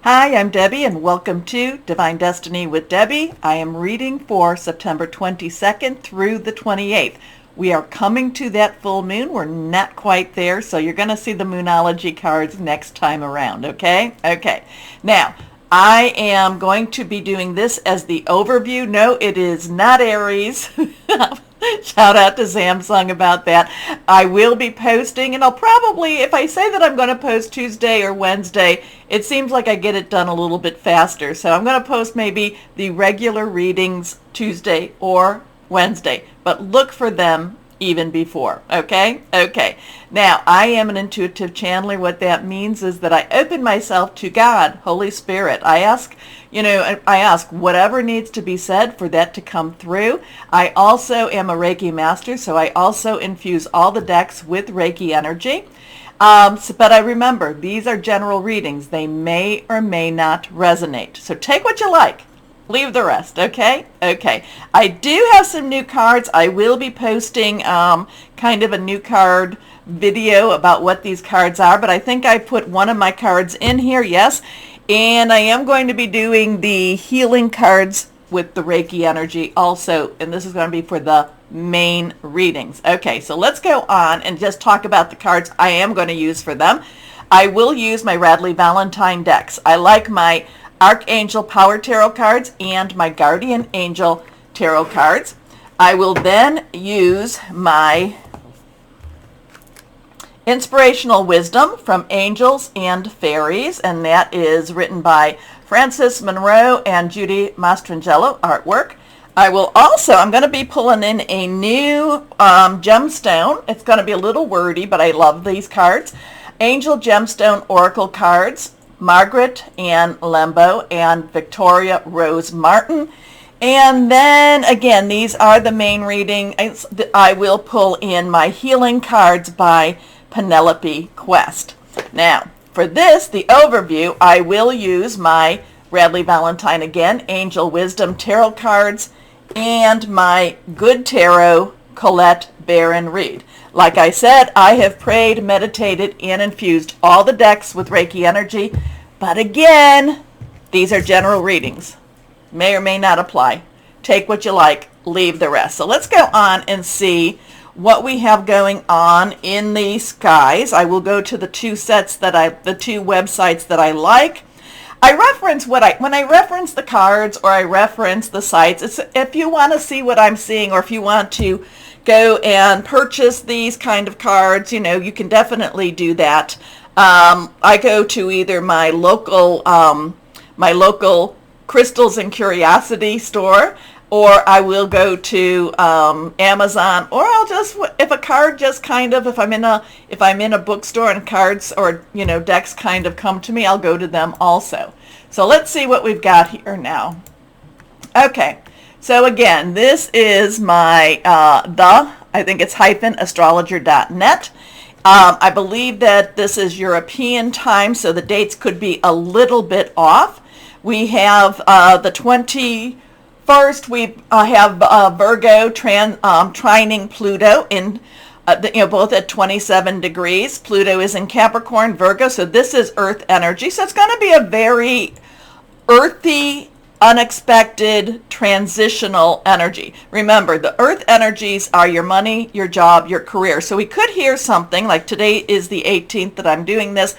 Hi, I'm Debbie and welcome to Divine Destiny with Debbie. I am reading for September 22nd through the 28th. We are coming to that full moon. We're not quite there, so you're going to see the Moonology cards next time around, okay? Okay. Now, I am going to be doing this as the overview. No, it is not Aries. Shout out to Samsung about that. I will be posting, and I'll probably, if I say that I'm going to post Tuesday or Wednesday, it seems like I get it done a little bit faster. So I'm going to post maybe the regular readings Tuesday or Wednesday, but look for them even before, okay? Okay. Now, I am an intuitive channeler. What that means is that I open myself to God, Holy Spirit. I ask whatever needs to be said for that to come through. I also am a Reiki master, so I also infuse all the decks with Reiki energy. But I remember, these are general readings. They may or may not resonate. So take what you like. Leave the rest, okay? Okay. I do have some new cards. I will be posting kind of a new card video about what these cards are, but I think I put one of my cards in here, yes. And I am going to be doing the healing cards with the Reiki energy also, and this is going to be for the main readings. Okay, so let's go on and just talk about the cards I am going to use for them. I will use my Radley Valentine decks. I like my Archangel Power Tarot cards and my Guardian Angel Tarot cards. I will then use my Inspirational Wisdom from Angels and Fairies, and that is written by Frances Monroe and Judy Mastrangelo artwork. I'm going to be pulling in a new gemstone. It's going to be a little wordy, but I love these cards. Angel Gemstone Oracle cards, Margaret Ann Lembo and Victoria Rose Martin. And then again, these are the main reading. I will pull in my healing cards by Penelope Quest. Now, for this, the overview, I will use my Radley Valentine again, Angel Wisdom Tarot cards, and my Good Tarot Colette Barron Reed. Like I said, I have prayed, meditated, and infused all the decks with Reiki energy, but again, these are general readings. May or may not apply. Take what you like, leave the rest. So let's go on and see what we have going on in the skies. I will go to the two websites that I like. I reference when I reference the cards or I reference the sites. It's if you want to see what I'm seeing, or if you want to go and purchase these kind of cards, you can definitely do that. I go to either my local Crystals and Curiosity store, or I will go to Amazon, or I'll just, if a card just kind of, if I'm in a bookstore and cards or decks kind of come to me, I'll go to them also. So let's see what we've got here now. Okay, so again, this is my I think it's -astrologer.net. I believe that this is European time, so the dates could be a little bit off. We have the 21st, we have Virgo trining Pluto in, both at 27 degrees. Pluto is in Capricorn, Virgo, so this is Earth energy. So it's going to be a very earthy, unexpected, transitional energy. Remember, the Earth energies are your money, your job, your career. So we could hear something, like today is the 18th that I'm doing this.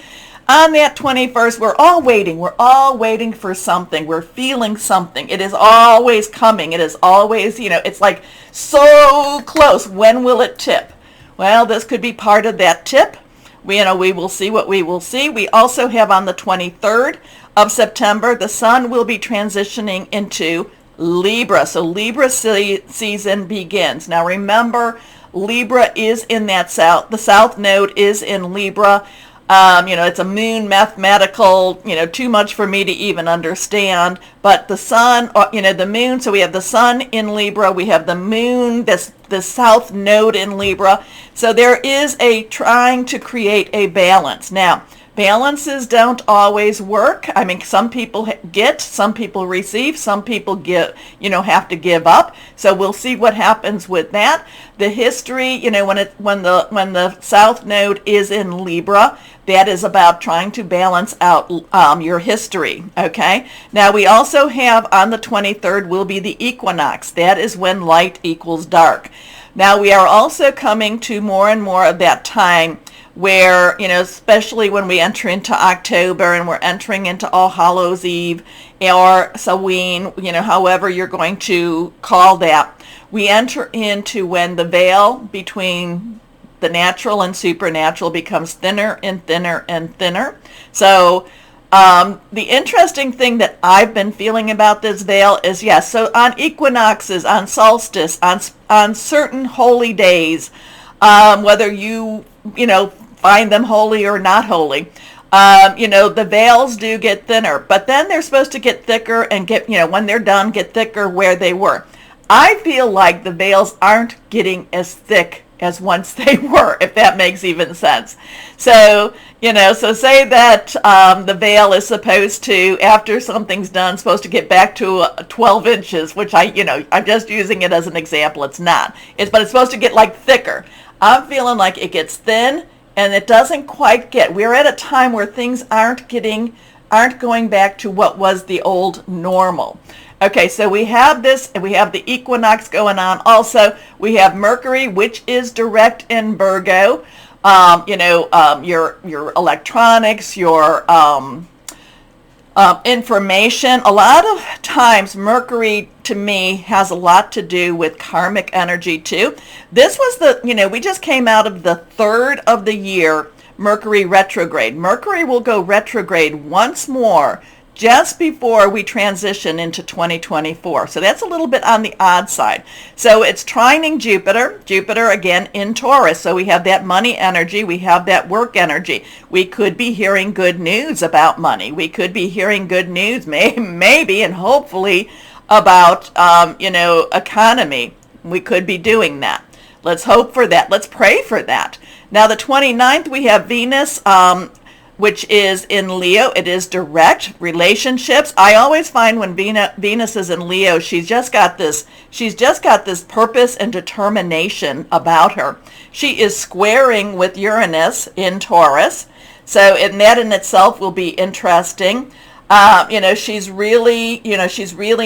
On that 21st, we're all waiting for something. We're feeling something. It is always coming. It is always, it's like so close. When will it tip? Well, this could be part of that tip. We will see what we will see. We also have on the 23rd of September, the sun will be transitioning into Libra. So Libra season begins. Now remember, Libra is in that south. The south node is in Libra. It's a moon mathematical, too much for me to even understand. But the sun, the moon, so we have the sun in Libra, we have the moon, the south node in Libra. So there is a trying to create a balance. Now, Balances don't always work. I mean, some people get, some people receive, some people get, have to give up. So we'll see what happens with that. The history, when the South Node is in Libra, that is about trying to balance out your history, okay? Now we also have on the 23rd will be the equinox. That is when light equals dark. Now we are also coming to more and more of that time where, especially when we enter into October and we're entering into All Hallows Eve or Samhain, however you're going to call that, we enter into when the veil between the natural and supernatural becomes thinner and thinner and thinner. So the interesting thing that I've been feeling about this veil is, yes, so on equinoxes, on solstice, on certain holy days, whether you find them holy or not holy, the veils do get thinner, but then they're supposed to get thicker and get, when they're done, get thicker where they were. I feel like the veils aren't getting as thick as once they were, if that makes even sense. So, so say that the veil is supposed to, after something's done, supposed to get back to 12 inches, which I'm just using it as an example. It's not. But it's supposed to get like thicker. I'm feeling like it gets thin and it doesn't quite get. We're at a time where things aren't going back to what was the old normal. Okay, so we have this, and we have the equinox going on. Also, we have Mercury, which is direct in Virgo. Your electronics, your information. A lot of times, Mercury, to me, has a lot to do with karmic energy, too. This was we just came out of the third of the year, Mercury retrograde. Mercury will go retrograde once more just before we transition into 2024. So that's a little bit on the odd side. So it's trining Jupiter. Jupiter, again, in Taurus. So we have that money energy. We have that work energy. We could be hearing good news about money. We could be hearing good news, maybe and hopefully, about, economy. We could be doing that. Let's hope for that. Let's pray for that. Now, the 29th, we have Venus, which is in Leo. It is direct relationships. I always find when Venus is in Leo, she's just got this purpose and determination about her. She is squaring with Uranus in Taurus. So that in itself will be interesting. She's really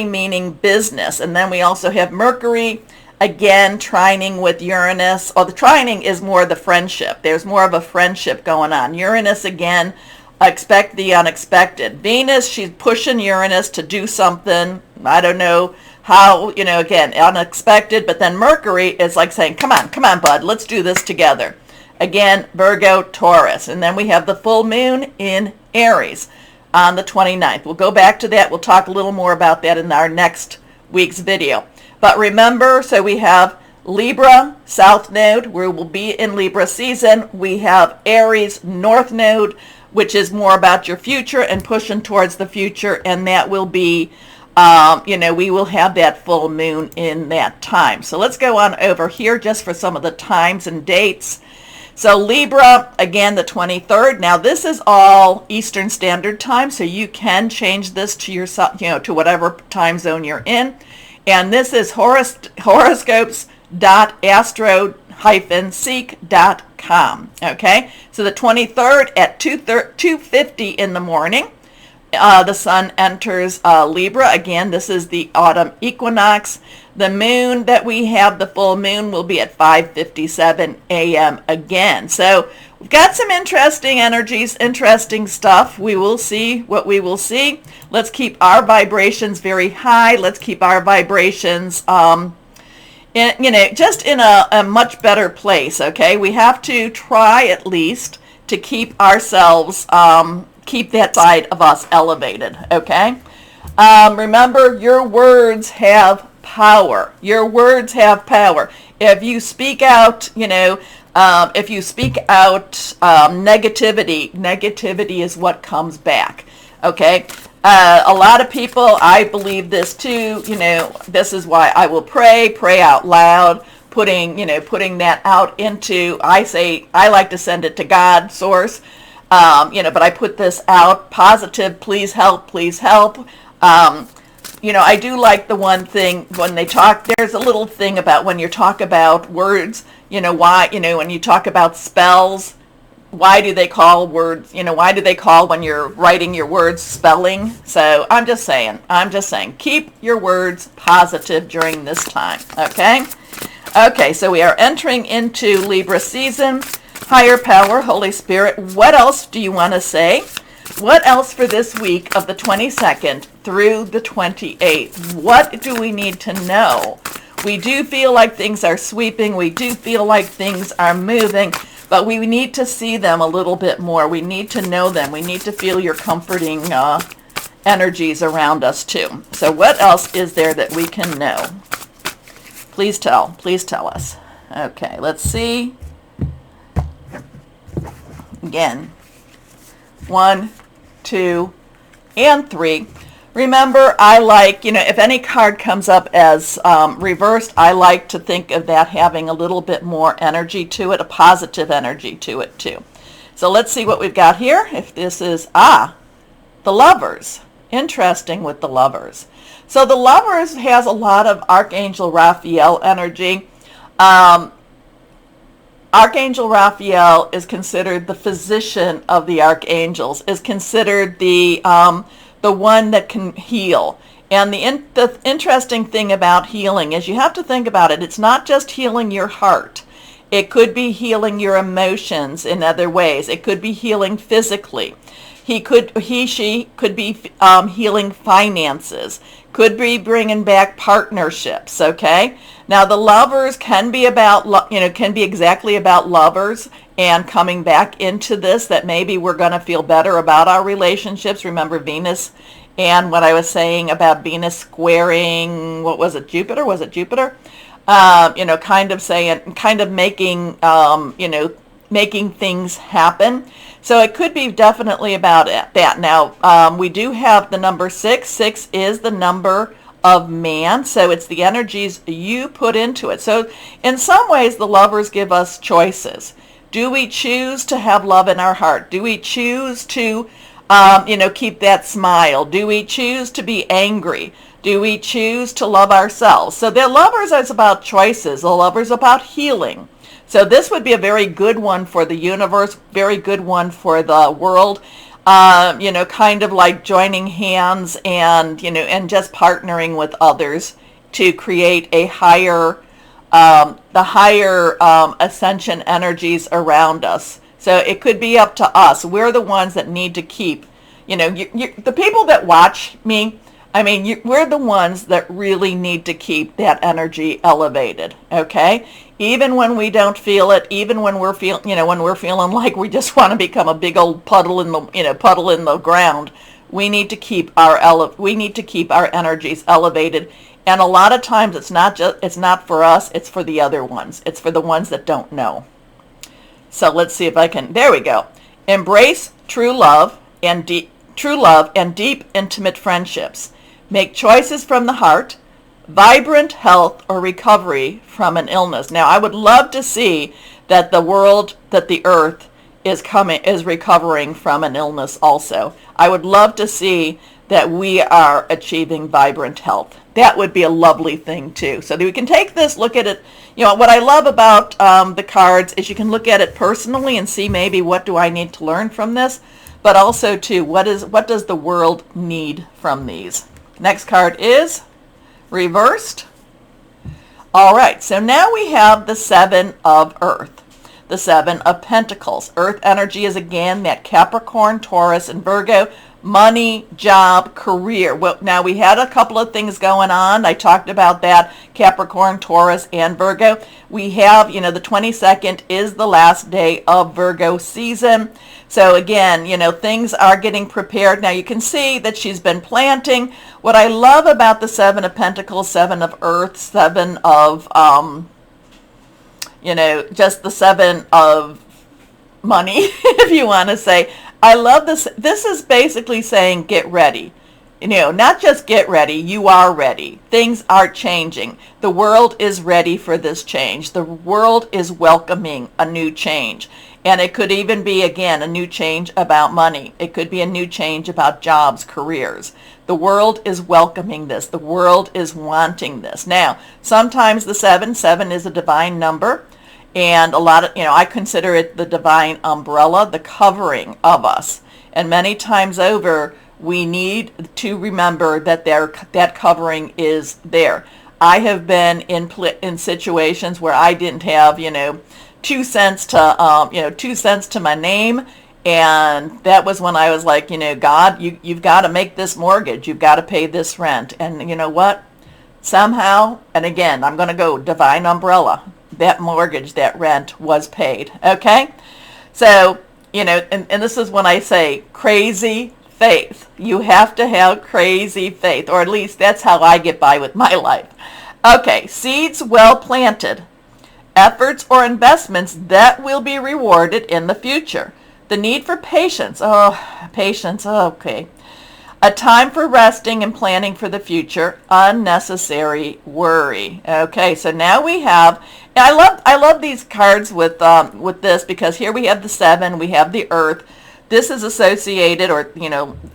meaning business. And then we also have Mercury, again, trining with Uranus, or the trining is more the friendship. There's more of a friendship going on. Uranus, again, expect the unexpected. Venus, she's pushing Uranus to do something. I don't know how, again, unexpected. But then Mercury is like saying, come on, bud, let's do this together. Again, Virgo, Taurus. And then we have the full moon in Aries on the 29th. We'll go back to that. We'll talk a little more about that in our next week's video. But remember, so we have Libra, South Node, where we'll be in Libra season. We have Aries, North Node, which is more about your future and pushing towards the future. And that will be, we will have that full moon in that time. So let's go on over here just for some of the times and dates. So Libra, again, the 23rd. Now, this is all Eastern Standard Time, so you can change this to yourself, to whatever time zone you're in. And this is horoscopes.astro-seek.com. Okay, so the 23rd at 2:50 in the morning, the sun enters Libra. Again, this is the autumn equinox. The moon that we have, the full moon, will be at 5:57 a.m. again. So we've got some interesting energies, interesting stuff. We will see what we will see. Let's keep our vibrations very high. Let's keep our vibrations, just in a much better place, okay? We have to try at least to keep ourselves, keep that side of us elevated, okay? Remember, your words have power. Your words have power. If you speak out, negativity is what comes back. Okay. A lot of people, I believe this too, this is why I will pray out loud, putting that out into, I like to send it to God, source. But I put this out, positive, please help, please help. I do like the one thing when they talk, there's a little thing about when you talk about words, when you talk about spells, why do they call words, why do they call when you're writing your words spelling? So I'm just saying, keep your words positive during this time, okay? Okay, so we are entering into Libra season. Higher power, Holy Spirit, what else do you want to say? What else for this week of the 22nd through the 28th? What do we need to know? We do feel like things are sweeping. We do feel like things are moving, but we need to see them a little bit more. We need to know them. We need to feel your comforting energies around us too. So what else is there that we can know? Please tell us. Okay, let's see. Again, 1, 2, and 3. Remember, I like, if any card comes up as reversed, I like to think of that having a little bit more energy to it, a positive energy to it too. So let's see what we've got here. If this is, the Lovers. Interesting with the Lovers. So the Lovers has a lot of Archangel Raphael energy. Archangel Raphael is considered the physician of the archangels, is considered the one that can heal. And the interesting thing about healing is you have to think about it. It's not just healing your heart. It could be healing your emotions in other ways. It could be healing physically. She could be healing finances. Could be bringing back partnerships, okay? Now the Lovers can be exactly about lovers and coming back into this, that maybe we're going to feel better about our relationships. Remember Venus and what I was saying about Venus squaring, what was it, Jupiter? Was it Jupiter? Kind of making things happen. So it could be definitely about that. Now, we do have the number 6. 6 is the number of man, so it's the energies you put into it. So in some ways, the Lovers give us choices. Do we choose to have love in our heart? Do we choose to, keep that smile? Do we choose to be angry? Do we choose to love ourselves? So the Lovers is about choices. The Lovers about healing. So this would be a very good one for the universe, very good one for the world, kind of like joining hands and just partnering with others to create a the higher ascension energies around us. So it could be up to us. We're the ones that need to keep, the people that watch me, we're the ones that really need to keep that energy elevated, okay? Even when we don't feel it, even when we're feeling like we just want to become a big old puddle in the ground, we need to keep our energies elevated. And a lot of times it's not for us, it's for the other ones. It's for the ones that don't know. So let's see if I can, there we go. Embrace true love and deep intimate friendships. Make choices from the heart, vibrant health or recovery from an illness. Now, I would love to see that the earth is recovering from an illness also. I would love to see that we are achieving vibrant health. That would be a lovely thing too. So that we can take this, look at it. What I love about the cards is you can look at it personally and see maybe what do I need to learn from this, but also too, what does the world need from these? Next card is reversed. All right, so now we have the 7 of Earth, the 7 of Pentacles. Earth energy is again that Capricorn, Taurus, and Virgo. Money, job, career. Well, now we had a couple of things going on. I talked about that, Capricorn, Taurus, and Virgo. We have, the 22nd is the last day of Virgo season. So again, things are getting prepared. Now you can see that she's been planting. What I love about the 7 of Pentacles, 7 of Earth, 7 of, just the 7 of money, if you want to say. I love this. This is basically saying get ready. Not just get ready, you are ready. Things are changing. The world is ready for this change. The world is welcoming a new change. And it could even be, again, a new change about money. It could be a new change about jobs, careers. The world is welcoming this. The world is wanting this. Now, sometimes the 7 is a divine number. And a lot of, I consider it the divine umbrella, the covering of us. And many times over, we need to remember that that covering is there. I have been in situations where I didn't have, 2 cents to, 2 cents to my name. And that was when I was like, God, you've got to make this mortgage. You've got to pay this rent. And you know what? Somehow, and again, I'm going to go divine umbrella. That mortgage, that rent was paid. Okay? So, and this is when I say crazy faith. You have to have crazy faith, or at least that's how I get by with my life. Okay, seeds well planted. Efforts or investments that will be rewarded in the future. The need for patience. Patience. Okay. A time for resting and planning for the future. Unnecessary worry. Okay, so now we have, and I love these cards with this, because here we have the 7, we have the Earth. This is associated, or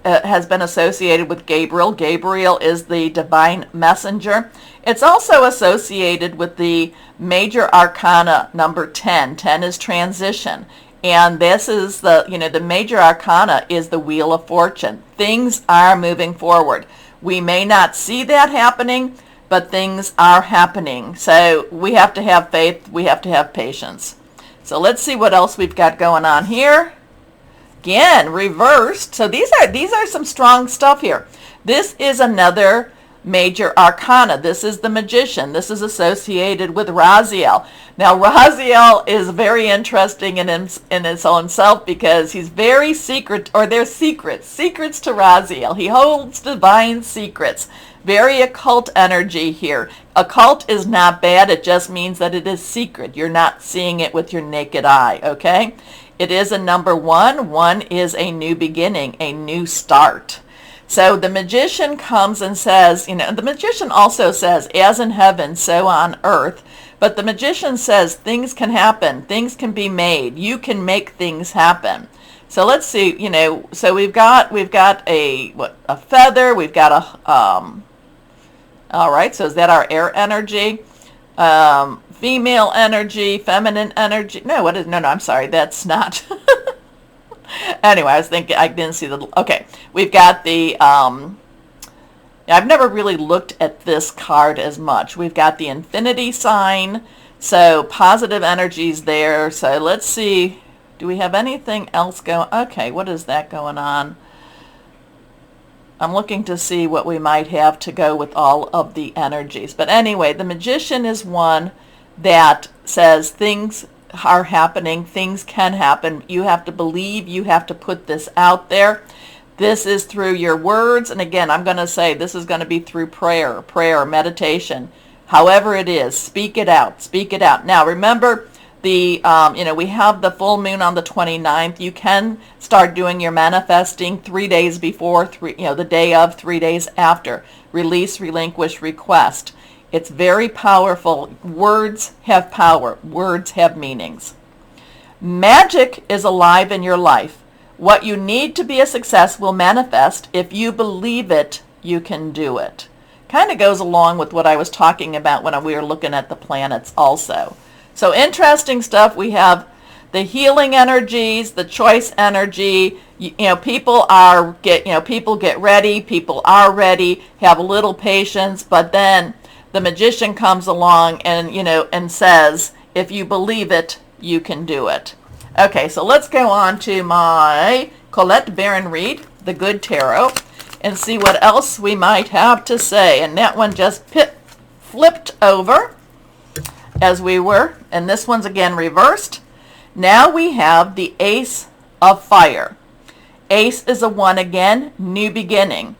has been associated with Gabriel. Gabriel is the divine messenger. It's also associated with the major arcana number 10. 10 is transition. And this is the major arcana is the Wheel of Fortune. Things are moving forward. We may not see that happening, but things are happening. So we have to have faith. We have to have patience. So let's see what else we've got going on here. Again, reversed. So these are some strong stuff here. This is another major arcana. This is the Magician. This is associated with Raziel. Now, Raziel is very interesting in his own self, because he's very secret, or there's secrets to Raziel. He holds divine secrets. Very occult energy here. Occult is not bad. It just means that it is secret. You're not seeing it with your naked eye, okay? It is a number 1. 1 is a new beginning, a new start. So the Magician comes and says, the Magician also says, as in heaven, so on earth. But the Magician says things can happen, things can be made. You can make things happen. So let's see, so we've got a feather, we've got a all right, so is that our air energy? Female energy, feminine energy. No, I'm sorry, that's not. Anyway, I was thinking, I didn't see the, okay. We've got the, I've never really looked at this card as much. We've got the infinity sign, so positive energies there. So let's see, do we have anything else going? Okay, what is that going on? I'm looking to see what we might have to go with all of the energies. But anyway, the Magician is one that says things are happening, things can happen. You have to believe, you have to put this out there. This is through your words, and again, I'm going to say this is going to be through prayer, meditation, however it is. Speak it out, speak it out. Now remember, we have the full moon on the 29th. You can start doing your manifesting 3 days before, the day of, 3 days after. Release, relinquish, request. It's very powerful. Words have power. Words have meanings. Magic is alive in your life. What you need to be a success will manifest. If you believe it, you can do it. Kind of goes along with what I was talking about when we were looking at the planets also. So interesting stuff. We have the healing energies, the choice energy. People get ready. People are ready. Have a little patience, but then the Magician comes along and says, if you believe it, you can do it. Okay, so let's go on to my Colette Baron Reed, the Good Tarot, and see what else we might have to say. And that one just flipped over as we were, and this one's again reversed. Now we have the Ace of Fire. Ace is a 1 again, new beginning.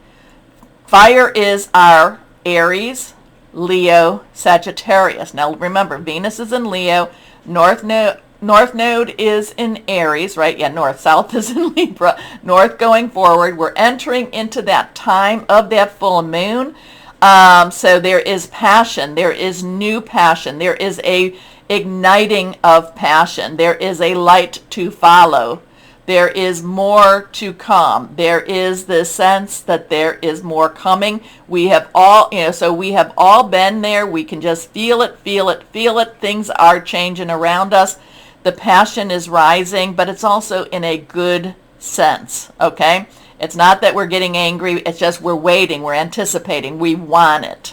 Fire is our Aries, Leo, Sagittarius. Now remember, Venus is in Leo, North Node is in Aries, right? Yeah, North. South is in Libra. North going forward. We're entering into that time of that full moon. So there is passion. There is new passion. There is a igniting of passion. There is a light to follow. There is more to come. There is the sense that there is more coming. We have all, so we have all been there. We can just feel it, feel it, feel it. Things are changing around us. The passion is rising, but it's also in a good sense, okay? It's not that we're getting angry. It's just we're waiting. We're anticipating. We want it.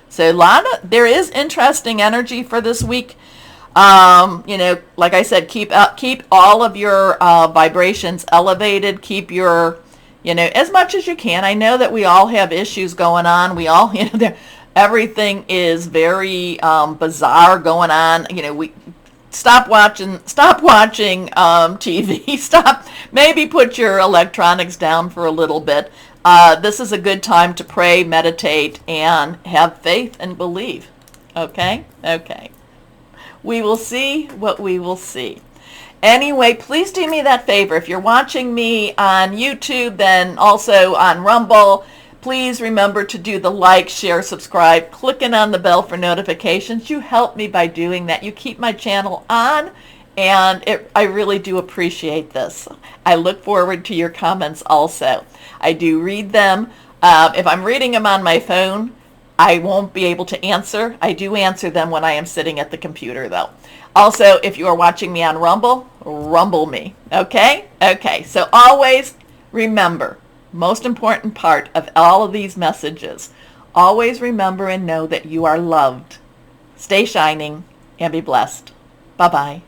So there is interesting energy for this week. Like I said, keep all of your vibrations elevated. Keep your, as much as you can. I know that we all have issues going on. We all, everything is very bizarre going on. We stop watching TV. Maybe put your electronics down for a little bit. This is a good time to pray, meditate, and have faith and believe. Okay? Okay. We will see what we will see. Anyway, please do me that favor. If you're watching me on YouTube, then also on Rumble, please remember to do the like, share, subscribe, clicking on the bell for notifications. You help me by doing that. You keep my channel on, and I really do appreciate this. I look forward to your comments also. I do read them. If I'm reading them on my phone, I won't be able to answer. I do answer them when I am sitting at the computer, though. Also, if you are watching me on Rumble, rumble me. Okay? Okay. So always remember, most important part of all of these messages, always remember and know that you are loved. Stay shining and be blessed. Bye-bye.